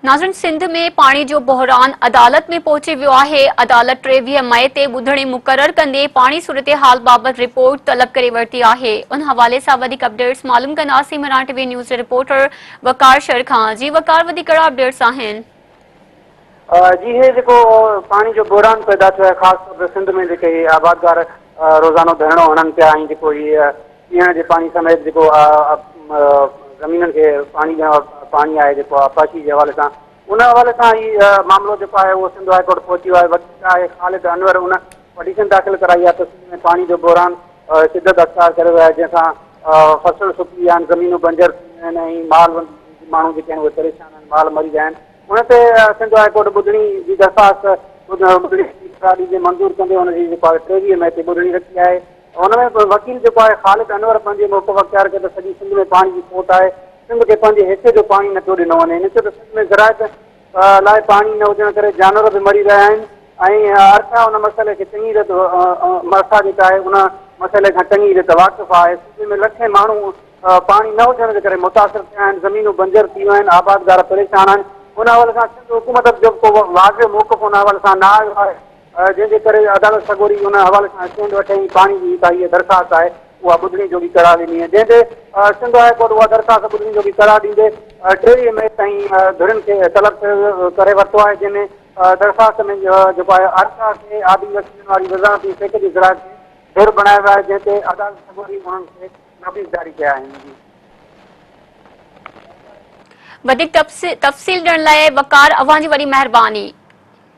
नाज़रीन, सिंध में पानी जो बहरान अदालत में पहुंची वियो आहे। अदालत 23 मई ते ॿुधणी मुक़रर कंदे पानी सूरत हाल बाबत रिपोर्ट तलब करे वरिती आहे। उन हवाले सां वधीक अपडेट्स मालूम कंदासीं मराठी टीवी न्यूज़ रिपोर्टर वकार शर खां। जी वकार, वधीक कहिड़ा अपडेट्स आहिनि? जी हे जेको पानी जो बहरान पैदा थियो आहे, ख़ासि तौर ते सिंध में जेके आबादगार रोज़ानो धरणो हणनि पिया ऐं जेको पीअण जे पानी समेत जेको ज़मीननि खे पानी आहे जेको अपाची जे हवाले सां उन हवाले सां ही मामिलो जेको आहे उहो सिंध हाई कोर्ट पहुची वियो आहे। वकील आहे ख़ालिद अनवर, उन पटिशन दाख़िल कराई आहे त सिंध में पानी जो बहरान शिदत अख़्तियार करे वियो आहे, जंहिंसां फसल सुकी विया आहिनि, ज़मीनूं बंजर थी वियूं आहिनि ऐं माल माण्हू जेके आहिनि उहे परेशान आहिनि, माल मरी विया आहिनि। उन ते सिंध हाई कोर्ट ॿुधणी जी दरख़्वास्त मंज़ूर कंदे हुनजी जेको आहे 23 मई ते ॿुधणी रखी आहे। हुन में वकील जेको आहे ख़ालिद अनवर पंहिंजे मौक़िफ़ अख़्तियार कयो त सॼी सिंध में पाणी जी खोट आहे, सिंध खे पंहिंजे हिसे जो पाणी न पियो ॾिनो वञे। इन करे सिंध में ज़रायत लाइ पाणी न हुजण करे जानवर बि मरी रहिया आहिनि ऐं अरसा उन मसइले खे चङी रत मरसा जेका आहे उन मसइले खां चङी रत वाक़िफ़ आहे। सिंध में लखे माण्हू पाणी न हुजण जे करे मुतासिर थिया आहिनि, ज़मीनूं बंजर थी वियूं आहिनि, आबादगार परेशान आहिनि। उन हवाले सां सिंध हुकूमत जो को वाज़िह मौक़िफ़ उन हवाले सां न आयो आहे, जंहिंजे करे अदालत सॻोरी उन हवाले सां स्टैंड वठे पाणी जी हीअ दरख़्वास्त आहे उहा ॿुधणी जो बि करार ॾिनी आहे, जंहिंते सिंध हाई कोर्ट उहा दरख़्वास्त ॿुधणी जो बि करार ॾींदे 23 मई ताईं धुरियुनि खे तलब करे वरितो आहे, जंहिंमें दरख़्वास्त में जेको आहे अरसा खे आबी वसीलनि वारी वज़ाहती सेक जी ज़राअत खे धुर बणायो वियो आहे, जंहिं ते अदालत सॻोरी उन्हनि खे नोटिस जारी कया आहिनि। वधीक तफ़सील ॾियण लाइ वकार, अव्हां जी वॾी महिरबानी।